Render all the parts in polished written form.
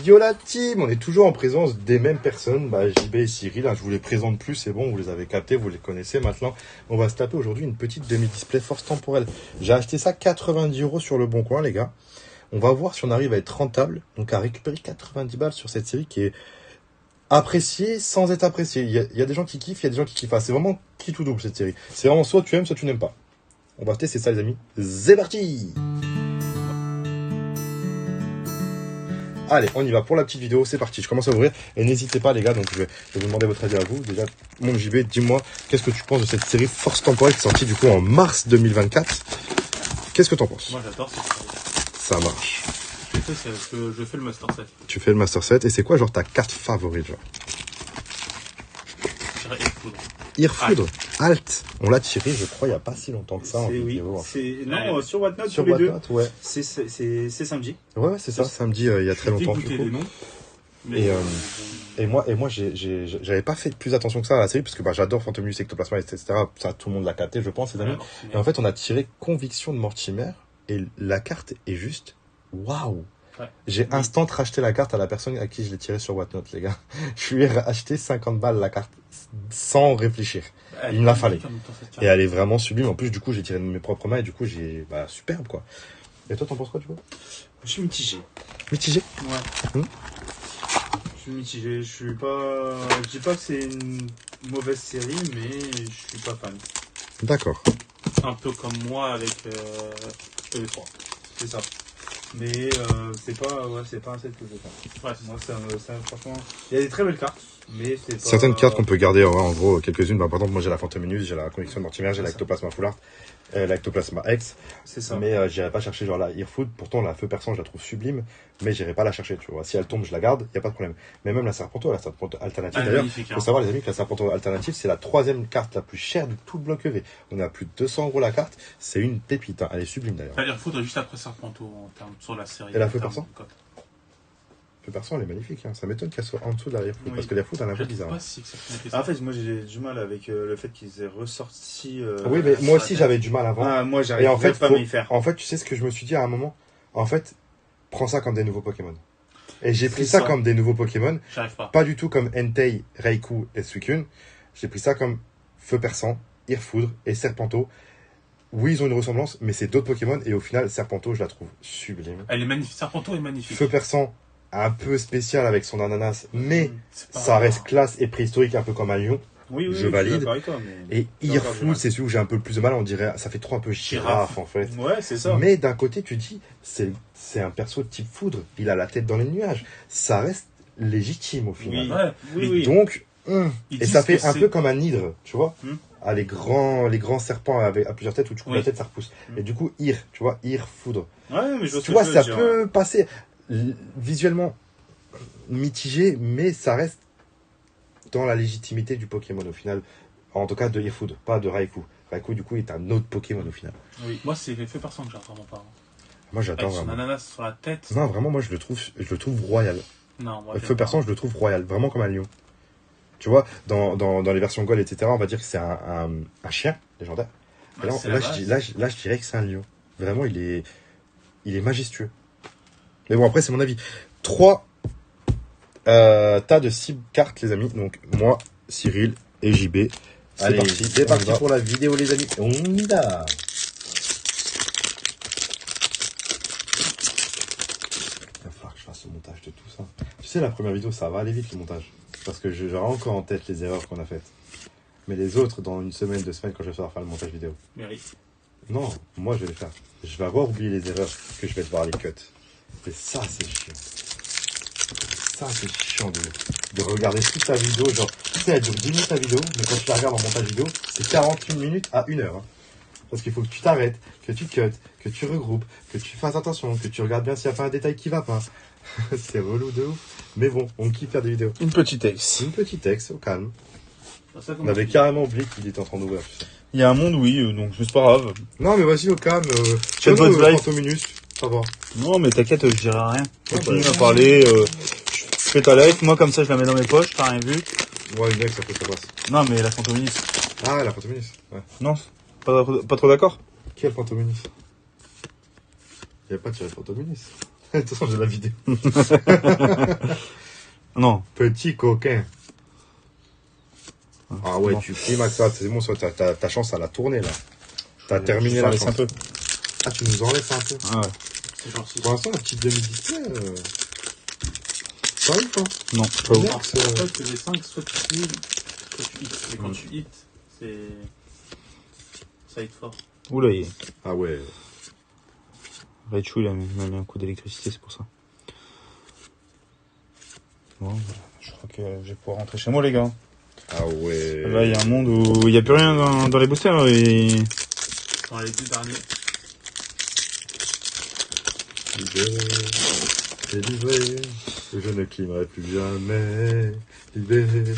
Yo la team, on est toujours en présence des mêmes personnes, JB et Cyril, je vous les présente plus, c'est bon, vous les avez captés, vous les connaissez maintenant. On va se taper aujourd'hui une petite demi-display force temporelle. J'ai acheté ça 90 € sur le bon coin les gars. On va voir si on arrive à être rentable, donc à récupérer 90 balles sur cette série qui est appréciée sans être appréciée. Il y a des gens qui kiffent, il y a des gens qui kiffent pas. C'est vraiment qui tout double cette série. C'est vraiment soit tu aimes, soit tu n'aimes pas. On va tester ça les amis. C'est parti! Allez, on y va pour la petite vidéo, c'est parti, je commence à ouvrir et n'hésitez pas les gars, donc je vais vous demander votre avis à vous. Déjà, mon JB, dis-moi, qu'est-ce que tu penses de cette série Force Temporelle qui est sortie du coup en mars 2024? Qu'est-ce que t'en penses? Moi j'adore cette série. Ça marche. Je fais le Master 7. Tu fais le Master 7 et c'est quoi genre ta carte favorite genre? Je dirais Irfoudre. Irfoudre, Alt. On l'a tiré je crois il n'y a pas si longtemps que ça en vidéo. Non, sur Whatnot, sur tous les deux. Whatnot, ouais. C'est samedi. Ouais, c'est ça, samedi il y a très longtemps du coup. Les noms, mais Et moi, j'avais pas fait plus attention que ça à la série, parce que j'adore Phantomus, Ectoplasma, etc. Ça, tout le monde l'a capté, je pense, ces amis. Et en fait, on a tiré Conviction de Mortimer, et la carte est juste waouh! Ouais. J'ai instant racheté la carte à la personne à qui je l'ai tiré sur Whatnot, les gars. Je lui ai acheté 50 balles la carte, sans réfléchir. Il me la fallait. Et elle est vraiment sublime. En plus, du coup, j'ai tiré de mes propres mains, et du coup, superbe, quoi. Et toi, t'en penses quoi, tu vois? Je suis mitigé. Mitigé? Ouais. Je suis mitigé. Je dis pas que c'est une mauvaise série, mais je suis pas fan. D'accord. un peu comme moi avec EV3. C'est ça. Mais c'est pas un set que je veux faire. Ouais. Moi, ça, franchement, il y a des très belles cartes, mais c'est pas... Certaines cartes qu'on peut garder, en gros, quelques-unes. Par exemple, moi j'ai la Phantominus, j'ai la Conviction de Mortimer, j'ai l'Ectoplasma Full Art, l'Ectoplasma X. C'est ça. Mais j'irai pas chercher genre la Irfood. Pourtant, la Feu Perçant, je la trouve sublime, mais j'irai pas la chercher, tu vois. Si elle tombe, je la garde, y a pas de problème. Mais même la Serpento alternative, d'ailleurs, faut savoir, les amis, que la Serpento alternative, c'est la 3e carte la plus chère de tout le bloc EV. On est à plus de 200 € la carte. C'est une pépite, hein. Elle est sublime d'ailleurs. Il faudrait juste après Serpento en termes sur la série. Et la Feu Perçant? Feu Perçant, elle est magnifique, hein. Ça m'étonne qu'elle soit en dessous de la Irfood, parce que l'Irfood, elle est un peu bizarre. En fait, moi j'ai du mal avec le fait qu'ils aient ressorti. Oui, mais moi aussi j'avais du mal avant. Ah, moi j'arrive pas à m'y faire. En fait, tu sais ce que je me suis dit à un moment? En fait, prends ça comme des nouveaux Pokémon. Et j'ai pris ça comme des nouveaux Pokémon. J'arrive pas. Pas du tout comme Entei, Raikou et Suicune. J'ai pris ça comme Feu Perçant, Irfoudre et Serpento. Oui, ils ont une ressemblance, mais c'est d'autres Pokémon. Et au final, Serpento, je la trouve sublime. Elle est magnifique. Serpento est magnifique. Feu Perçant, un peu spécial avec son ananas, mais ça reste classe et préhistorique, un peu comme un lion. Oui, je valide. Toi, mais... Et Irfood, c'est celui où j'ai un peu plus de mal, on dirait, ça fait trop un peu girafe en fait. Ouais, c'est ça. Mais d'un côté, tu dis, c'est un perso de type foudre, il a la tête dans les nuages. Ça reste légitime au final. Oui. Donc, et ça fait un peu comme un hydre, tu vois. Ah, les grands serpents à plusieurs têtes où tu coupes la tête, ça repousse. Et du coup, tu vois, foudre. Ouais, mais tu vois, ça peut passer visuellement mitigé, mais ça reste dans la légitimité du Pokémon au final. En tout cas de Irfood, pas de Raikou. Raikou du coup est un autre Pokémon au final. Oui, moi c'est l'effet Perçant que j'adore vraiment pas. Moi j'adore vraiment. Son vraiment. ananas sur la tête. Non vraiment moi je le trouve royal. Non, moi Feu Perçant je le trouve royal, vraiment comme un lion. Tu vois, dans les versions Gold, etc., on va dire que c'est un chien légendaire. Et là, je dirais que c'est un lion. Vraiment il est majestueux. Mais bon après c'est mon avis. 3 tas de 6 cartes les amis, donc moi, Cyril et JB. C'est parti pour la vidéo les amis, on y va. Il va falloir que je fasse le montage de tout ça. Tu sais la première vidéo ça va aller vite le montage, parce que j'aurai encore en tête les erreurs qu'on a faites. Mais les autres dans une semaine, 2 semaines quand je vais faire le montage vidéo. Non, moi je vais les faire. Je vais avoir oublié les erreurs que je vais devoir les cut. Et ça c'est chiant. Ça c'est chiant de regarder toute ta vidéo, genre, tu sais, elle dure 10 minutes ta vidéo, mais quand tu la regardes en montage vidéo, c'est 41 minutes à 1 heure. Hein. Parce qu'il faut que tu t'arrêtes, que tu cut, que tu regroupes, que tu fasses attention, que tu regardes bien s'il n'y a pas un détail qui va pas. C'est relou de ouf. Mais bon, on kiffe faire des vidéos. Une petite ex. Une petite ex, au calme. On avait carrément oublié qu'il était en train d'ouvrir. Tu sais. Il y a un monde, oui, donc c'est pas grave. Non mais vas-y au calme. Quelle bonne vibe. Phantominus, ça va. Non mais t'inquiète, je dirai rien. Continue à parler. Je fais ta life, moi comme ça je la mets dans mes poches, t'as rien vu. Ouais, une ex, ça passe. Non mais la Phantominus. Ah, la Phantominus, ouais. Non, pas trop d'accord. Quelle Phantominus? Il n'y a pas de tiré de Phantominus. De toute façon, j'ai la vidéo. Non. Petit coquin. Ah ouais, tu climaxes ça, c'est bon, ta chance à la tourner là. T'as terminé la chance. Un peu. Ah, tu nous en laisses un peu. Ah ouais. C'est gentil. Pour l'instant, la petite demi-display, ça arrive pas. Non, pas ouf. En fait, les 5, soit tu heal, soit tu hit. Et quand tu hit, c'est. Ça hit fort. Oula, il est. Ah ouais. Raichu, il a mis un coup d'électricité, c'est pour ça. Bon, je crois que je vais pouvoir rentrer chez moi, les gars. Ah ouais. Là, il y a un monde où il n'y a plus rien dans les boosters. Et... Dans les 2 derniers. Libéré, délivré, je ne climerai plus jamais. Libéré,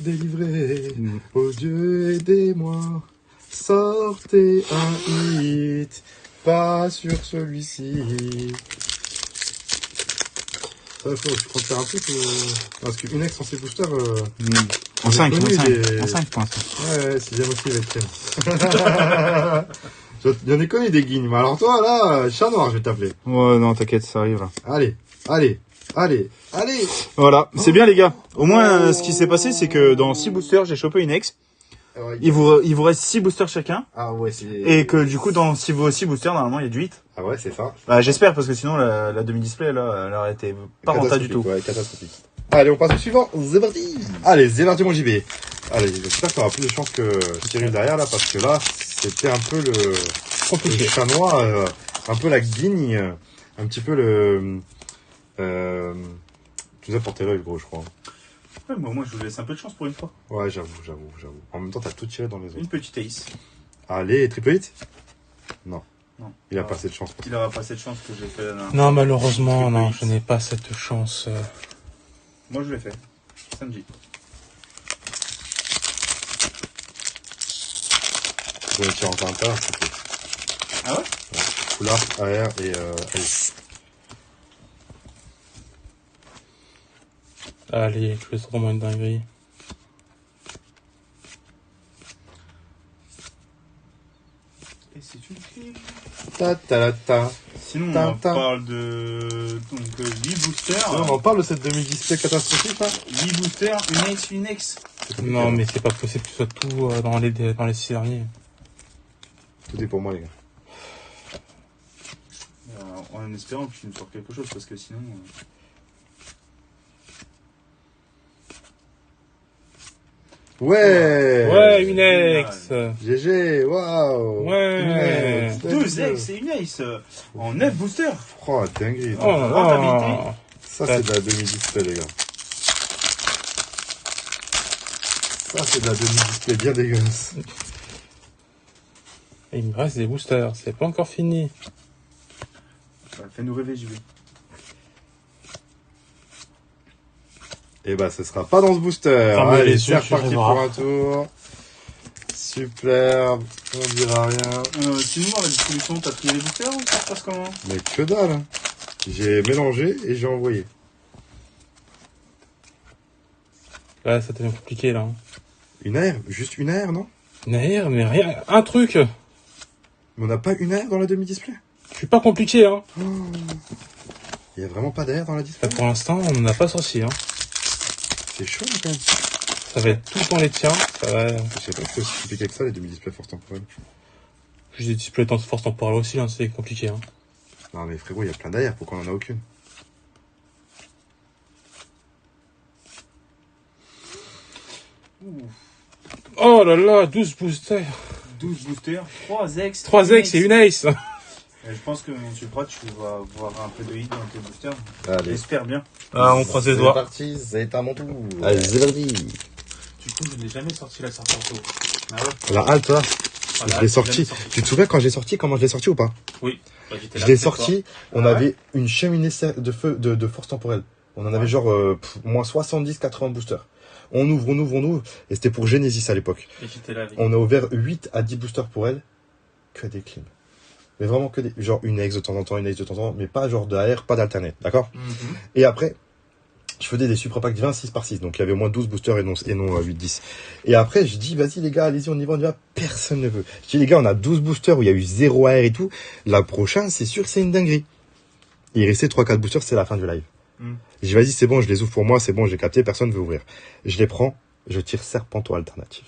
délivré, oh Dieu aidez-moi. Sortez un hit, pas sur celui-ci. Ça, tu comptes faire un truc parce qu'une ex en ses boosters. En 5, connu en 5, des- en 5 pour l'instant. Ouais, 6ème aussi avec Ken. J'en ai connu des guignes, mais alors toi là, chat noir, je vais t'appeler. Ouais, non, t'inquiète, ça arrive là. Allez, allez, allez, allez. Voilà, c'est bien les gars. Au moins, ce qui s'est passé, c'est que dans 6 boosters, j'ai chopé une ex. Ouais, Il vous reste 6 boosters chacun. Ah ouais, c'est. Et que du coup, dans 6 boosters, normalement, il y a du 8. Ah ouais, c'est ça. Bah, j'espère, parce que sinon, la demi-display, là, elle aurait été pas rentable du tout. Ouais, catastrophique. Allez, on passe au suivant. C'est parti. Allez, c'est parti mon JB. Allez, j'espère que tu auras plus de chance que Cyril derrière là, parce que là, c'était un peu le chat noir, un peu la guigne, un petit peu le. Tu nous as porté l'œil, gros, je crois. Ouais, mais au moins, je vous laisse un peu de chance pour une fois. Ouais, j'avoue. En même temps, t'as tout tiré dans les Une autres. petite ace. Allez, triple hit. Non. Non. Il a pas assez de chance. Il aura pas cette chance que j'ai fait la dernière Non, malheureusement, Triple non, X. je n'ai pas cette chance. Moi, je l'ai fait. Samedi. Je vais tirer encore un tas, c'est tout. Ah ouais? Foulard, AR et L. Allez, je vais sortir moins une dinguerie. Et c'est une clé. Ta ta ta ta. Sinon, Ta, on ta. parle de. Donc, 8 boosters. On en parle de cette demi-display catastrophique là. 8 boosters, une ex. Non, mais c'est pas possible que ce soit tout dans les 6 derniers. Tout est pour moi les gars. En espérant que tu nous sortes quelque chose, parce que sinon. Ouais. Ouais, une ex. GG, waouh. Ouais. 2 ex et une ace en 9 boosters. Oh, dinguerie. Oh là là. Ça, c'est de la demi-display, les gars. Ça, c'est de la demi-display bien dégueulasse. Et il me reste des boosters, c'est pas encore fini. Fais-nous rêver, JB. Et bah, ce sera pas dans ce booster. Fermez Allez, les c'est yeux, reparti tu pour verras. un tour. Superbe. On dira rien. Sinon, la distribution, t'as trié les boosters ou ça se passe comment? Mais que dalle. Hein. J'ai mélangé et j'ai envoyé. Là, ça devient compliqué, là. hein. Une air, juste une air, non? Une air, mais rien. Un truc. Mais on n'a pas une air dans la demi-display. Je suis pas compliqué, hein. Il y a vraiment pas d'air dans la display. Là, pour l'instant, on n'en a pas sorti, hein. C'est chaud quand même. Ça va être tout dans les tiens. Ça va. Je sais pas, c'est aussi compliqué que ça, les demi-displays force temporelle. Juste des displays de force temporelle aussi, hein. C'est compliqué, hein. Non mais frérot, il y a plein d'air, pourquoi on en a aucune? Oh là là, 12 boosters. 12 boosters, 3 ex. 3 ex et une ace. Je pense que, monsieur Pratt, tu vas voir un peu de hit dans tes boosters. Allez. J'espère bien. Ah, on croise les doigts. C'est parti, c'est à mon tour. Allez, c'est parti. Du coup, je n'ai jamais sorti la Sartorto. Ah ouais? La halte, là, Ah, je là, l'ai j'ai sorti. jamais Tu te souviens quand je l'ai sorti, comment je l'ai sorti ou pas? Oui. Bah, j'étais Je là, l'ai c'est quoi? sorti, on Ah ouais avait une cheminée de feu de force temporelle. On en avait genre moins 70-80 boosters. On ouvre, et c'était pour Genesis à l'époque. Et j'étais là avec. On a ouvert 8 à 10 boosters pour elle, que des clims. Mais vraiment que des... Genre une ex de temps en temps, mais pas genre de AR, pas d'alternate, d'accord? Mhm. Et après, je faisais des super packs 26 par 6, donc il y avait au moins 12 boosters et non 8-10. Et après, je dis, vas-y les gars, allez-y, on y va, personne ne veut. Je dis, les gars, on a 12 boosters où il y a eu 0 AR et tout, la prochaine, c'est sûr que c'est une dinguerie. Il restait 3-4 boosters, c'est la fin du live. J'ai dit, vas-y, c'est bon, je les ouvre pour moi, c'est bon, j'ai capté, personne ne veut ouvrir. Je les prends, je tire Serpento alternatif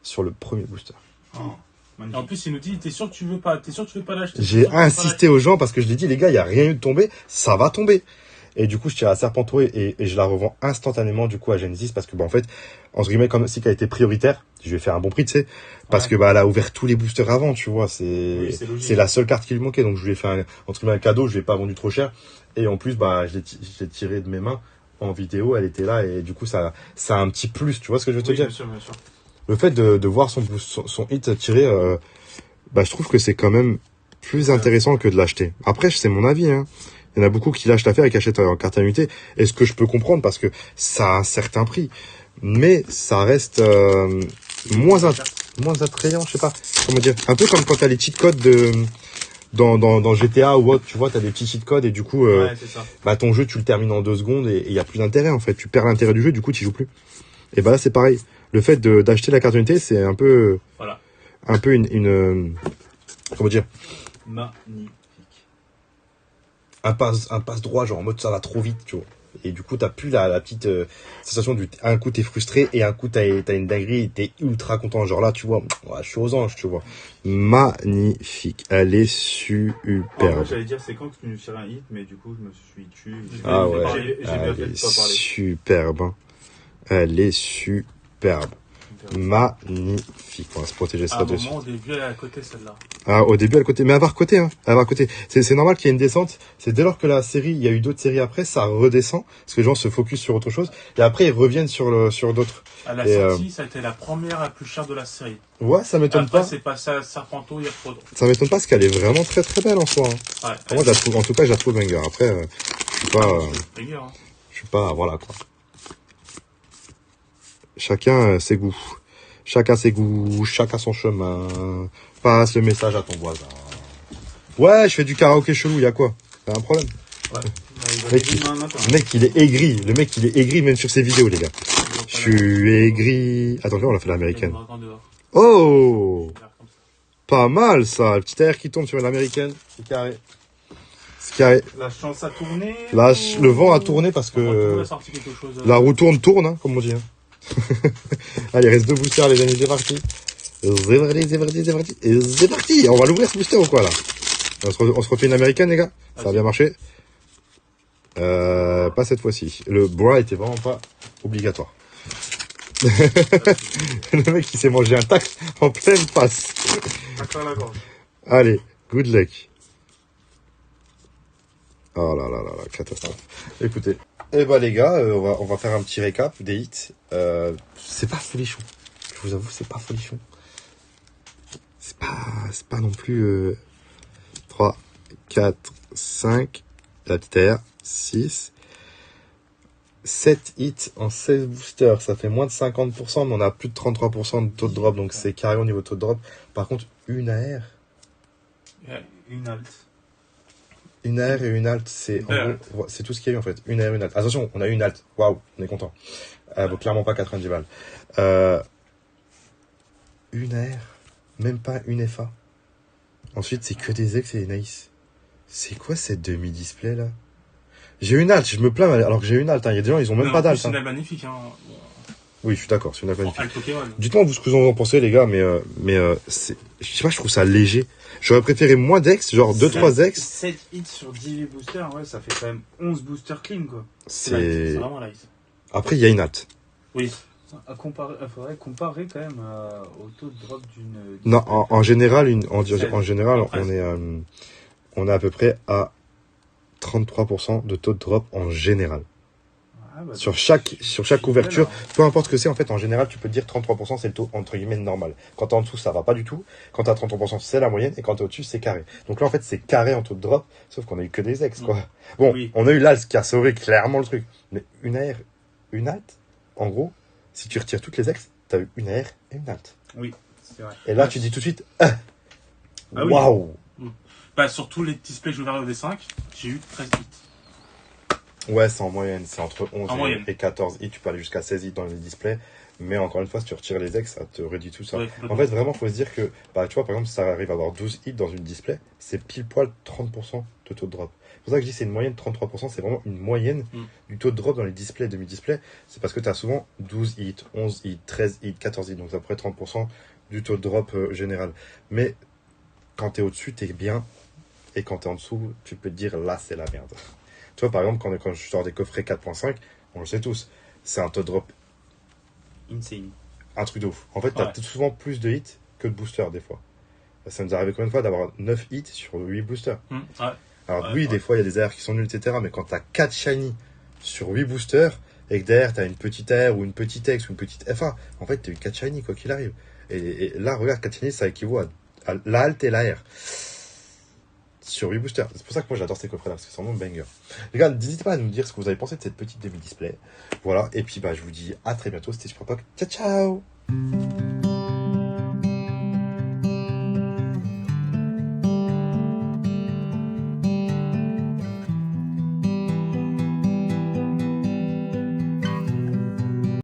sur le premier booster. Et en plus, il nous dit, t'es sûr que tu veux pas l'acheter? J'ai insisté aux gens parce que je l'ai dit, les gars, il n'y a rien eu de tombé, ça va tomber. Et du coup, je tire à Serpento et je la revends instantanément du coup à Genesis parce que en fait, entre guillemets, comme si qu'elle était prioritaire, je lui ai fait un bon prix, tu sais, parce que elle a ouvert tous les boosters avant, tu vois, c'est la seule carte qui lui manquait, donc je lui ai fait entre guillemets un cadeau, je l'ai pas vendu trop cher et en plus je l'ai tiré de mes mains en vidéo, elle était là et du coup ça a un petit plus, tu vois ce que je veux te dire. Bien sûr, bien sûr. Le fait de voir son hit tiré, je trouve que c'est quand même plus intéressant que de l'acheter. Après, c'est mon avis, hein. Il y en a beaucoup qui lâchent l'affaire et qui achètent en carte à unité. Et ce que je peux comprendre parce que ça a un certain prix. Mais ça reste moins attrayant, je sais pas. Comment dire. Un peu comme quand t'as les cheat codes dans GTA ou autre, tu vois, t'as des petits cheat codes et du coup, ton jeu, tu le termines en 2 secondes et il y a plus d'intérêt, en fait. Tu perds l'intérêt du jeu, du coup, tu joues plus. Et là, c'est pareil. Le fait d'acheter la carte unité, c'est un peu, un peu une comment dire. Magnifique. Un passe droit, genre en mode ça va trop vite, tu vois. Et du coup, t'as plus la petite sensation un coup t'es frustré et un coup t'as une dinguerie et t'es ultra content. Genre là, tu vois, je suis aux anges, tu vois. Magnifique. Elle est superbe. J'allais dire, c'est quand que tu nous tires un hit, mais du coup, je me suis tué. Ah ouais. J'ai bien fait de pas parler. Superbe. Hein. Elle est superbe. Magnifique. On va se protéger ça dessus. Au début, elle est à côté, celle-là. Ah, au début, à côté. Mais elle va recoter, hein. Elle va recoter. C'est normal qu'il y ait une descente. C'est dès lors que la série, il y a eu d'autres séries après, ça redescend. Parce que les gens se focus sur autre chose. Et après, ils reviennent sur d'autres. À la sortie, ça a été la première la plus chère de la série. Ouais, ça m'étonne pas. Après, c'est passé à Serpento, il y a trop d'autres. Ça m'étonne pas parce qu'elle est vraiment très très belle en soi. Hein. Ouais. Moi, en tout cas, je la trouve banger. Après, je suis pas, voilà, quoi. Chacun ses goûts. Chacun ses goûts, chacun son chemin. Passe le message à ton voisin. Ouais, je fais du karaoké chelou, y a quoi? T'as un problème? Ouais. Le mec, il est aigri. Le mec, il est aigri même sur ses vidéos, les gars. Je suis aigri. Attends, on l'a fait l'américaine. Oh! Pas mal, ça. Le petit air qui tombe sur l'américaine. C'est carré. C'est carré. La chance a tourné. Le vent a tourné parce que la roue tourne, hein, comme on dit. Hein. Allez, il reste 2 boosters, les amis, c'est parti. C'est parti. On va l'ouvrir ce booster ou quoi, là? On se refait une américaine, les gars? Ça a bien marché. Pas cette fois-ci. Le bras était vraiment pas obligatoire. Le mec, il s'est mangé un tac en pleine face. Allez, good luck. Oh là là là là, catastrophe. Écoutez. Les gars, on va faire un petit récap des hits. C'est pas folichon. Je vous avoue, c'est pas folichon. C'est pas non plus 3, 4, 5, la petite R, 6, 7 hits en 16 boosters. Ça fait moins de 50%, mais on a plus de 33% de taux de drop, donc c'est carré au niveau de taux de drop. Par contre, une AR. Une alt. Une AR et une alt, c'est tout ce qu'il y a eu en fait. Une AR et une alt. Attention, on a eu une alt. Waouh, on est content. Vaut clairement pas 90 balles. Une AR, même pas une FA. Ensuite, c'est que des ex et des naïs. C'est quoi cette demi-display là? J'ai une alt, je me plains alors que j'ai une alt. Il y a des gens, ils ont même pas d'alt. C'est une alt magnifique. Hein. Oui, je suis d'accord, c'est une alt magnifique. Pokémon. Dites-moi ce que vous en pensez, les gars, mais je sais pas, je trouve ça léger. J'aurais préféré moins d'ex, genre 2-3 ex. 7 hits sur 18 boosters, ouais, ça fait quand même 11 boosters clean, quoi. C'est vraiment light. Après, il y a une alt. Oui. Il faudrait comparer quand même au taux de drop d'une... Non, en général, on est à peu près à 33% de taux de drop en général. Sur chaque couverture, peu importe ce que c'est, en fait, en général, tu peux te dire 33%, c'est le taux, entre guillemets, normal. Quand t'es en dessous, ça va pas du tout. Quand t'as 33%, c'est la moyenne. Et quand t'es au-dessus, c'est carré. Donc là, en fait, c'est carré en taux de drop, sauf qu'on a eu que des ex, quoi. Bon, on a eu l'alt qui a sauvé clairement le truc. Mais une AR, une alt, en gros, si tu retires toutes les ex, t'as eu une AR et une alt. Oui, c'est vrai. Et là, tu dis tout de suite, waouh! Sur tous les displays que j'ai ouverts au D5, j'ai eu 13 hits. Ouais, c'est en moyenne. C'est entre 11 En moyenne. et 14 hits. Tu peux aller jusqu'à 16 hits dans les displays. Mais encore une fois, si tu retires les ex, ça te réduit tout ça. Ouais, En fait, vraiment, faut se dire que, bah, tu vois, par exemple, si ça arrive à avoir 12 hits dans une display, c'est pile poil 30% de taux de drop. C'est pour ça que je dis c'est une moyenne 33%, c'est vraiment une moyenne du taux de drop dans les displays et demi-displays. C'est parce que tu as souvent 12 hits, 11 hits, 13 hits, 14 hits, donc c'est à peu près 30% du taux de drop général. Mais quand tu es au-dessus, tu es bien, et quand tu es en dessous, tu peux te dire là, c'est la merde. Tu vois, par exemple, quand je sors des coffrets 4.5, on le sait tous, c'est un taux de drop Insane. un truc de ouf. En fait, t'as souvent plus de hits que de boosters, des fois. Ça nous arrive combien de fois d'avoir 9 hits sur 8 boosters. Ouais. Alors oui, des fois, il y a des airs qui sont nuls, etc. Mais quand t'as 4 shiny sur 8 boosters, et que derrière, t'as une petite air ou une petite X ou une petite FA, en fait, t'as eu 4 shiny, quoi qu'il arrive. Et là, regarde, 4 shiny, ça équivaut à la alt et la R. Sur 8 boosters. C'est pour ça que moi, j'adore ces coffrets-là, parce que c'est vraiment banger. Les gars, n'hésitez pas à nous dire ce que vous avez pensé de cette petite demi-display. Voilà. Et puis, bah, je vous dis à très bientôt. C'était Super Pop. Ciao, ciao!